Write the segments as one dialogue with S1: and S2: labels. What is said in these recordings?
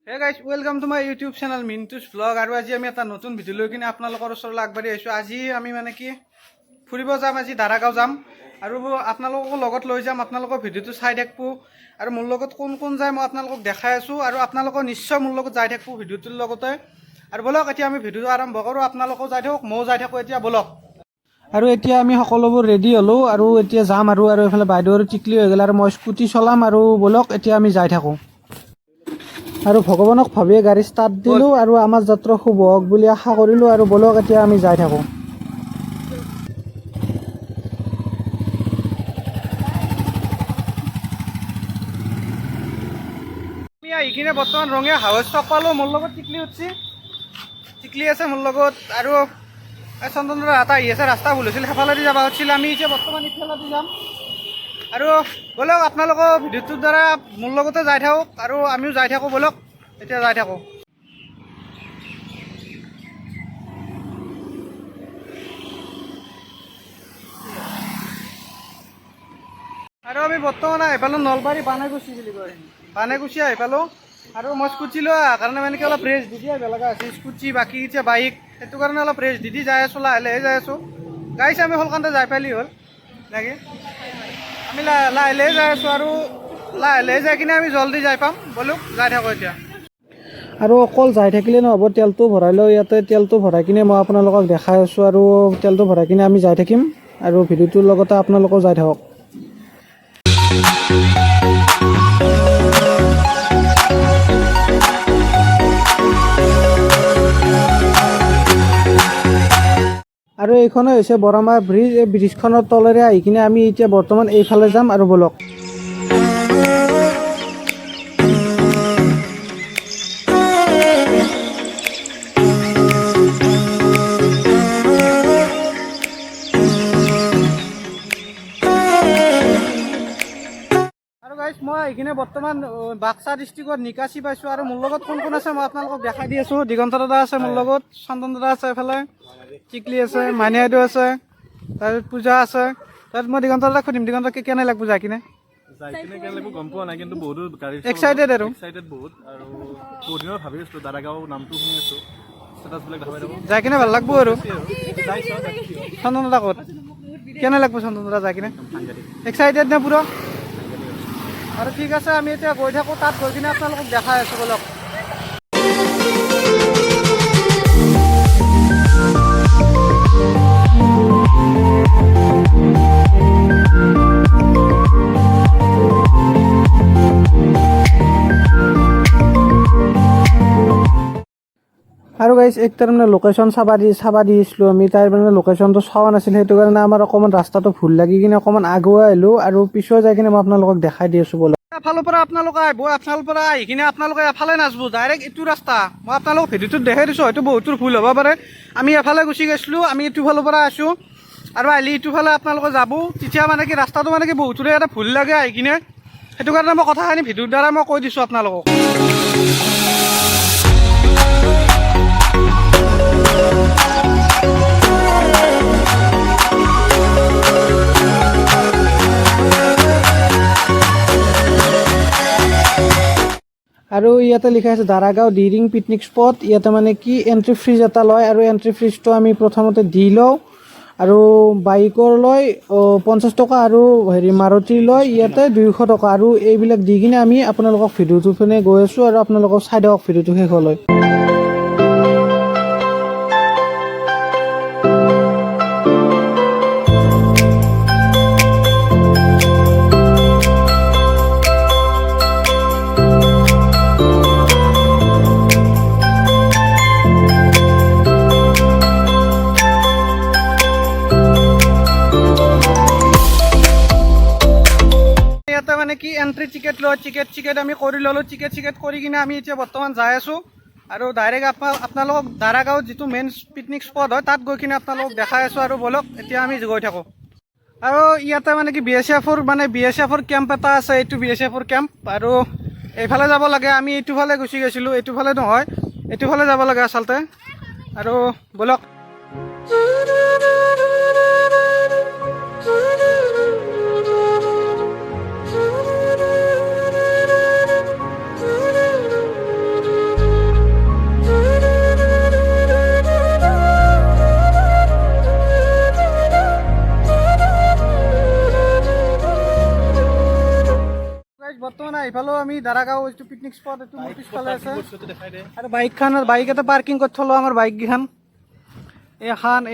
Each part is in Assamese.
S1: হে guys welcome to my YouTube channel Mintu's blog. আৰু আজি আমি এটা নতুন ভিডিঅ' লৈ কিনে আপোনালোকৰ ওচৰলৈ আগবাঢ়ি আহিছোঁ। আজি আমি ফুৰিব যাম, আজি দাৰাগাঁও যাম আৰু আপোনালোককো লগত লৈ যাম। আপোনালোকৰ ভিডিঅ'টো চাই থাকিব আৰু মোৰ লগত কোন কোন যায় মই আপোনালোকক দেখাই আছোঁ আৰু আপোনালোকৰ নিশ্চয় মোৰ লগত যাই থাকিব ভিডিঅ'টোৰ লগতে। আৰু বলক এতিয়া আমি ভিডিঅ'টো আৰম্ভ কৰোঁ। আপোনালোকেও যাই থাকক, ময়ো যাই থাকোঁ এতিয়া, বলক। আৰু এতিয়া আমি সকলোবোৰ ৰেডি হ'লোঁ আৰু এতিয়া যাম আৰু এইফালে বাইদেউৰ টিকলি হৈ গ'ল আৰু মই স্কুটি চলাম আৰু বলক এতিয়া আমি যাই থাকোঁ। আৰু ভগৱানক ভাবিয়ে গাড়ী ষ্টাৰ্ট দিলোঁ আৰু আমাৰ যাত্ৰা শুভ হওক বুলি আশা কৰিলোঁ আৰু বলক এতিয়া আমি যাই থাকোঁ। আমি এইখিনি বৰ্তমান ৰঙীয়া হাউচ চক পালোঁ। মোৰ লগত টিকলি উঠছি, টিকলি আছে মোৰ লগত আৰু চন্দনৰ এটা আহি আছে। ৰাস্তা ভুল হৈছিল, সেইফালেদি যাব হৈছিল। আমি এতিয়া বৰ্তমান ইফালেদি যাম আৰু বলক আপোনালোকৰ ভিডিঅ'টোৰ দ্বাৰা মোৰ লগতে যাই থাকক আৰু আমিও যাই থাকোঁ। বলক এতিয়া যাই থাকোঁ। আৰু আমি বৰ্তমান আহি পালোঁ নলবাৰী বানেগুচি বুলি কয়, বানেগুচি আহি পালোঁ। আৰু মই স্কুটি লৈ অহাৰ কাৰণে অলপ ৰেষ্ট দি আহিব লগা হৈছে। স্কুটি বাকী এতিয়া বাইক, সেইটো কাৰণে অলপ ৰেষ্ট দি যাই আছোঁ, লাহে লাহে যাই আছোঁ। গাইছে আমি সোনকালে যাই পালি হ'ল নেকি, আমি লাহে লাহে যাই আছোঁ আৰু লাহে লাহে যাই কিনে আমি জল্দি যাই পাম। বলক যাই থাকোঁ এতিয়া। আৰু অকল যাই থাকিলে নহ'ব, তেলটো ভৰাই লওঁ ইয়াতে। তেলটো ভৰাই কিনে মই আপোনালোকক দেখাই আছোঁ আৰু তেলটো ভৰাই কিনে আমি যাই থাকিম আৰু ভিডিঅ'টোৰ লগতে আপোনালোকেও যাই থাকক। আৰু এইখনে হৈছে বৰমাৰ ব্ৰিজ। এই ব্ৰিজখনৰ তলেৰে আহি কিনে আমি এতিয়া বৰ্তমান এইফালে যাম আৰু বলক। আৰু গাইজ মই এইখিনি বৰ্তমান বাক্সা ডিষ্ট্ৰিক্টত নিকাচি পাইছোঁ আৰু মোৰ লগত কোন কোন আছে মই আপোনালোকক দেখাই দি আছোঁ। দিগন্ত দাদা আছে মোৰ লগত, চন্দন দাদা আছে, এইফালে টিকলি আছে, মাইনাইদেউ আছে, তাৰপিছত পূজা আছে। তাৰপিছত মই দিগন্ত দাদাক সুধিম, দিগন্ত কেনে লাগব যাই কিনে?
S2: গম পোৱা নাই, কিন্তু বহুত গাড়ী
S1: এক্সাইটেড আৰু
S2: বহুত আৰু বহুত দিনৰ ভাবি আছোঁ। দাৰাগাঁও নামটো শুনি আছোঁ, ষ্টেটাছবিলাক দেখাই থাকোঁ,
S1: যাই কিনে ভাল লাগব আৰু।
S2: যাইছোঁ।
S1: চন্দন দাদা ক'ত, কেনে লাগব চন্দন দাদা যাই কিনে? এক্সাইটেড নে পুৰা? আৰু ঠিক আছে, আমি এতিয়া গৈ থাকোঁ, তাত গৈ কিনে আপোনালোকক দেখাই আছোঁ বলক। আৰু গাইজ এক তাৰমানে লোকেশ্যন চাবা দিছিলোঁ আমি, তাৰ মানে লোকেশ্যনটো চোৱা নাছিল, সেইটো কাৰণে আমাৰ অকণমান ৰাস্তাটো ভুল লাগি কিনে অকণমান আগুৱাই আহিলোঁ আৰু পিছুৱাই যাই কিনে মই আপোনালোকক দেখাই দি আছোঁ বলক। এফালৰ পৰা আপোনালোকে আহিব, এফালৰ পৰা আহি কিনে আপোনালোকে এফালে নাযাব, ডাইৰেক্ট এইটো ৰাস্তা মই আপোনালোকক ভিডিঅ'টোত দেখাই দিছোঁ। হয়তো বহুতৰ ভুল হ'ব পাৰে, আমি এফালে গুচি গৈছিলোঁ, আমি এইটো ফালৰ পৰা আছোঁ আৰু আহিলে এইটো ফালে আপোনালোকে যাব। তেতিয়া ৰাস্তাটো বহুতৰে এটা ভুল লাগে আহি কিনে, সেইটো কাৰণে মই কথাখিনি ভিডিঅ'ৰ দ্বাৰা মই কৈ দিছোঁ আপোনালোকক। আৰু ইয়াতে লিখা আছে দাৰাগাঁও ডিৰিং পিকনিক স্পট। ইয়াতে এণ্ট্ৰি ফিজ এটা লয় আৰু এণ্ট্ৰি ফিজটো আমি প্ৰথমতে দি লওঁ আৰু বাইকৰ লয় 50 টকা আৰু মাৰুতি লয় ইয়াতে 200 টকা। আৰু এইবিলাক দি কিনে আমি আপোনালোকক ভিডিঅ'টো পিনে গৈ আছোঁ আৰু আপোনালোকক চাই দিয়ক ভিডিঅ'টো শেষলৈ। এণ্ট্ৰি টিকেট লয়, টিকেট আমি কৰি ল'লোঁ। টিকেট কৰি কিনে আমি এতিয়া বৰ্তমান যাই আছোঁ আৰু ডাইৰেক্ট আপোনালোকক দাৰাগাঁৱত যিটো মেইন পিকনিক স্পট হয় তাত গৈ কিনে আপোনালোকক দেখাই আছোঁ আৰু বলক এতিয়া আমি গৈ থাকোঁ। আৰু ইয়াতে BSF কেম্প এটা আছে, এইটো BSF কেম্প আৰু এইফালে যাব লাগে। আমি এইটো ফালে গুচি গৈছিলোঁ, এইটো ফালে নহয়, এইটো ফালে যাব লাগে আচলতে। আৰু বলক। এইফালেও আমি দাৰাগাঁও এইটো পিকনিক স্পট এইটো মোৰ পিছফালে আছে
S2: বস্তুটো দেখাই দে
S1: আৰু বাইক এটা পাৰ্কিং কৰি থলোঁ আমাৰ বাইককেইখন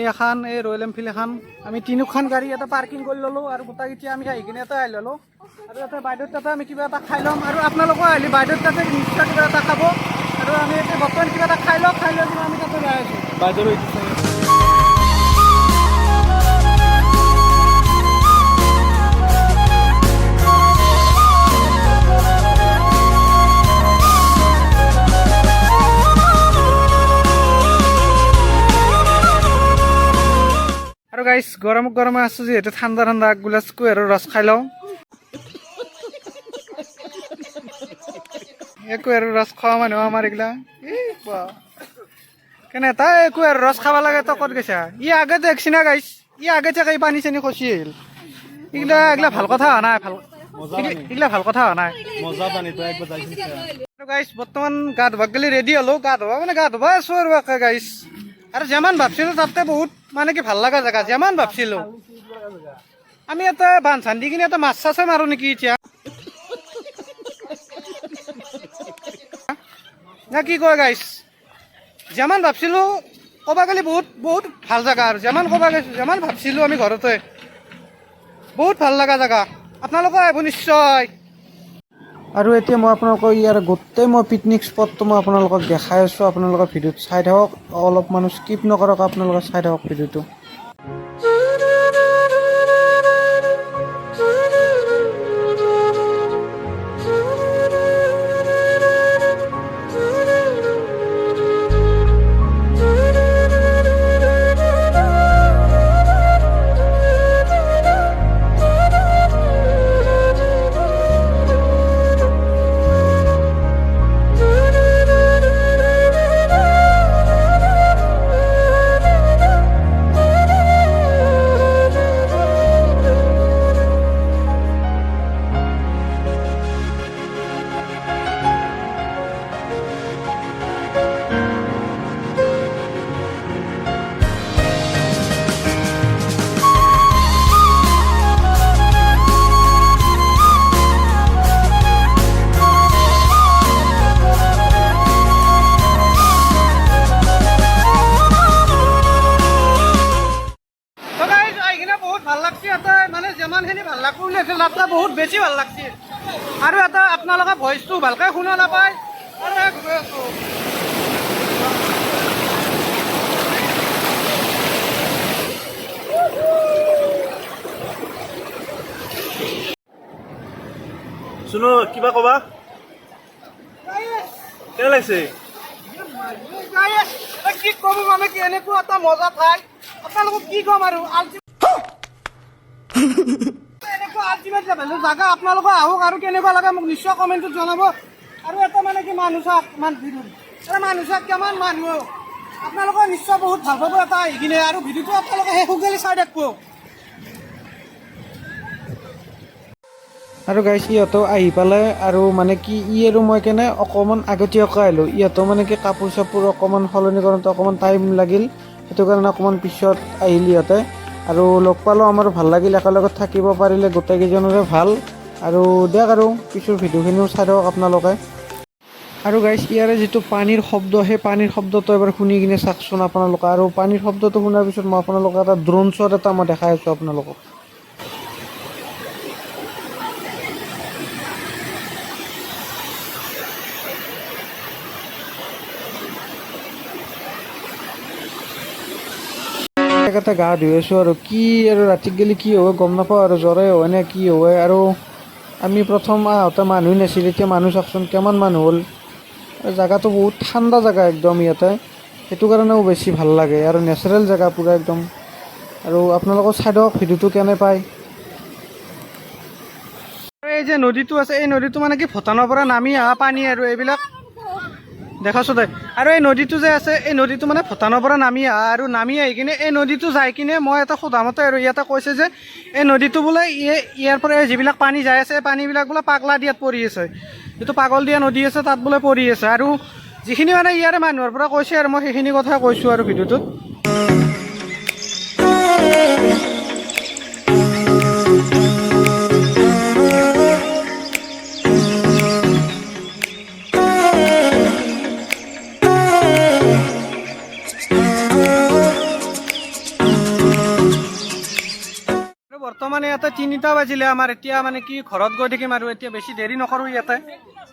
S1: এখন এই ৰয়েল এনফিল্ড এখন আমি তিনিখন গাড়ী এটা পাৰ্কিং কৰি ল'লোঁ আৰু গোটেইকেইটা আমি আহি কিনে এটা আহি ল'লোঁ আৰু ইয়াতে বাইদেউৰ তাতে আমি কিবা এটা খাই ল'ম আৰু আপোনালোকো আহিলে বাইদেউৰ তাতে নিশ্চয় কিবা এটা খাব আৰু আমি এতিয়া বৰ্তমান কিবা এটা খাই লৈ কিনে আমি তাতে যাই আছোঁ
S2: বাইদেউৰ
S1: আৰু গাইছ গৰমে আছোঁ যিহেতু ঠাণ্ডা একগিলাচ কুঁহিয়াৰৰ ৰস খাই লওঁ এই কুঁহিয়াৰৰ ৰস খোৱা মানুহ আমাৰ এইগিলা কেনে তাই কুঁহিয়াৰৰ ৰস খাব লাগে তই ক'ত গৈছা আগে দেখছি না গাইছ আগে চাগে পানী চানী খচি আহিল এইগিলা ভাল কথা হোৱা নাই এইগিলা ভাল কথা হোৱা নাই
S2: মজা পানী তই একবাৰ যাইছিলি
S1: আৰু গাইছ বৰ্তমান গা ধুবাক গেলি ৰেডি হ'লো গা ধুবা আছোঁ আৰু একে গাইছ আৰু যিমান ভাবছিলোঁ তাতকৈ বহুত মানে কি ভাল লগা জেগা যিমান ভাবছিলোঁ আমি এটা বান্ধ চান দি কিনে এটা মাছ চাছে মাৰোঁ নেকি এতিয়া না কি কয় গাইছ যিমান ভাবছিলোঁ ক'বা গ'লে বহুত ভাল জেগা আৰু যিমান ভাবছিলোঁ আমি ঘৰতে বহুত ভাল লগা জেগা আপোনালোকে আহিব নিশ্চয় আৰু এতিয়া মই আপোনালোকক ইয়াৰ গোটেই মই পিকনিক স্পটটো মই আপোনালোকক দেখাই আছোঁ আপোনালোকৰ ভিডিঅ'ত চাই থাকক অলপ মানুহ স্কিপ নকৰক আপোনালোকে চাই থাকক ভিডিঅ'টো মানে যিমানখিনি ভাল লাগব বুলি আছিল তাতকৈ বহুত বেছি ভাল লাগছে আৰু এটা আপোনালোকে ভইচটো ভালকৈ শুনা নাপায়
S2: শুনো কিবা ক'বা কেনে লাগিছে
S1: কি ক'ম মানে কি এনেকুৱা এটা মজা ঠাই আপোনালোকক কি ক'ম আৰু এনেকুৱা আল্টিমেট লেভেলৰ জাগা আপোনালোকে আহক আৰু কেনেকুৱা লাগে মোক নিশ্চয় কমেণ্টত জনাব আৰু এটা মানে কি মানুহ চাওক কিমান মানুহ আপোনালোকে নিশ্চয় বহুত ভাল পাব এটা আহি কিনে আৰু ভিডিঅ'টো আপোনালোকে শেষ গেলি চাই থাকিব আৰু গাইছ ইহঁতেও আহি পালে আৰু মানে কি আৰু মই কেনে অকণমান আগতীয়াকৈ আহিলোঁ ইহঁতেও মানে কি কাপোৰ চাপোৰ অকণমান সলনি কৰোঁতে অকণমান টাইম লাগিল সেইটো কাৰণে অকণমান পিছত আহিল ইহঁতে আৰু লগ পালোঁ আমাৰ ভাল লাগিল একেলগত থাকিব পাৰিলে গোটেইকেইজনৰে ভাল আৰু দিয়ক আৰু পিছৰ ভিডিঅ'খিনিও চাই থাকক আপোনালোকে আৰু গাইছ ইয়াৰে যিটো পানীৰ শব্দ সেই পানীৰ শব্দটো এবাৰ শুনি কিনে চাওকচোন আপোনালোকে আৰু পানীৰ শব্দটো শুনাৰ পিছত মই আপোনালোকক এটা ড্ৰোন শ্বট এটা মই দেখাই আছোঁ আপোনালোকক এটা গা ধুই আছোঁ আৰু কি আৰু ৰাতি গেলি কি হয় গম নাপাওঁ আৰু জ্বৰে হয় নে কি হয় আৰু আমি প্ৰথম আহোঁতে মানুহ নাছিল এতিয়া মানুহ চাওকচোন কিমান মানুহ হ'ল জেগাটো বহুত ঠাণ্ডা জেগা একদম ইয়াতে সেইটো কাৰণেও বেছি ভাল লাগে আৰু নেচাৰেল জেগা পূৰা একদম আৰু আপোনালোকৰ চাই থাকক ভিডিঅ'টো কেনে পায় এই যে নদীটো আছে এই নদীটো মানে কি ভূটানৰ পৰা নামি অহা পানী আৰু এইবিলাক দেখাছোঁ দে আৰু এই নদীটো যে আছে এই নদীটো মানে ভূটানৰ পৰা নামি অহা আৰু নামি আহি কিনে এই নদীটো যাই কিনে মই এটা সোধামতে আৰু ইয়াতে কৈছে যে এই নদীটো বোলে ইয়াৰ পৰা যিবিলাক পানী যাই আছে এই পানীবিলাক বোলে পাগলা দিয়াত পৰি আছে যিটো পাগল দিয়া নদী আছে তাত বোলে পৰি আছে আৰু যিখিনি মানে ইয়াৰে মানুহৰ পৰা কৈছে আৰু মই সেইখিনি কথা কৈছোঁ আৰু ভিডিঅ'টোত বৰ্তমান ইয়াতে 3টা বাজিলে আমাৰ এতিয়া মানে কি ঘৰত গৈ থাকিম আৰু এতিয়া বেছি দেৰি নকৰোঁ ইয়াতে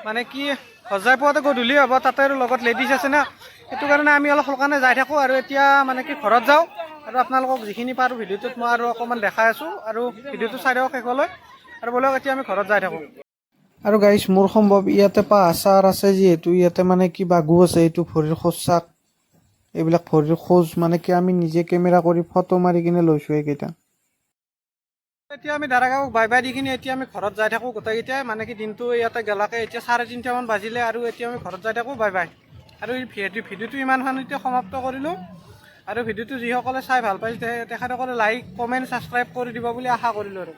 S1: মানে কি সজাই পোৱাতে গধূলি হ'ব তাতে আৰু লগত লেডিজ আছে না সেইটো কাৰণে আমি অলপ সোনকালে যাই থাকোঁ আৰু এতিয়া মানে কি ঘৰত যাওঁ আৰু আপোনালোকক যিখিনি পাৰোঁ ভিডিঅ'টোত মই আৰু অকণমান দেখাই আছোঁ আৰু ভিডিঅ'টো চাই দিয়ক শেষলৈ আৰু বলক এতিয়া আমি ঘৰত যাই থাকোঁ আৰু গাইছ মোৰ সম্ভৱ ইয়াতে পাহাৰ চাহাৰ আছে যিহেতু ইয়াতে মানে কি বাঘু আছে এইটো ভৰিৰ খোজ চাক এইবিলাক ভৰিৰ খোজ মানে কি আমি নিজে কেমেৰা কৰি ফটো মাৰি কিনে লৈছোঁ এইকেইটা এতিয়া আমি দাৰাগাঁওক বাই বাই দি কিনে এতিয়া আমি ঘৰত যাই থাকোঁ গোটেইকেইটাই মানে কি দিনটো ইয়াতে গেলাকে এতিয়া 3:30মান বাজিলে আৰু এতিয়া আমি ঘৰত যাই থাকোঁ বাই বাই আৰু এই ভিডিঅ'টো ইমানখিনিতে সমাপ্ত কৰিলোঁ আৰু ভিডিঅ'টো যিসকলে চাই ভাল পাইছে তেখেতসকলে লাইক কমেণ্ট ছাবস্ক্ৰাইব কৰি দিব বুলি আশা কৰিলোঁ আৰু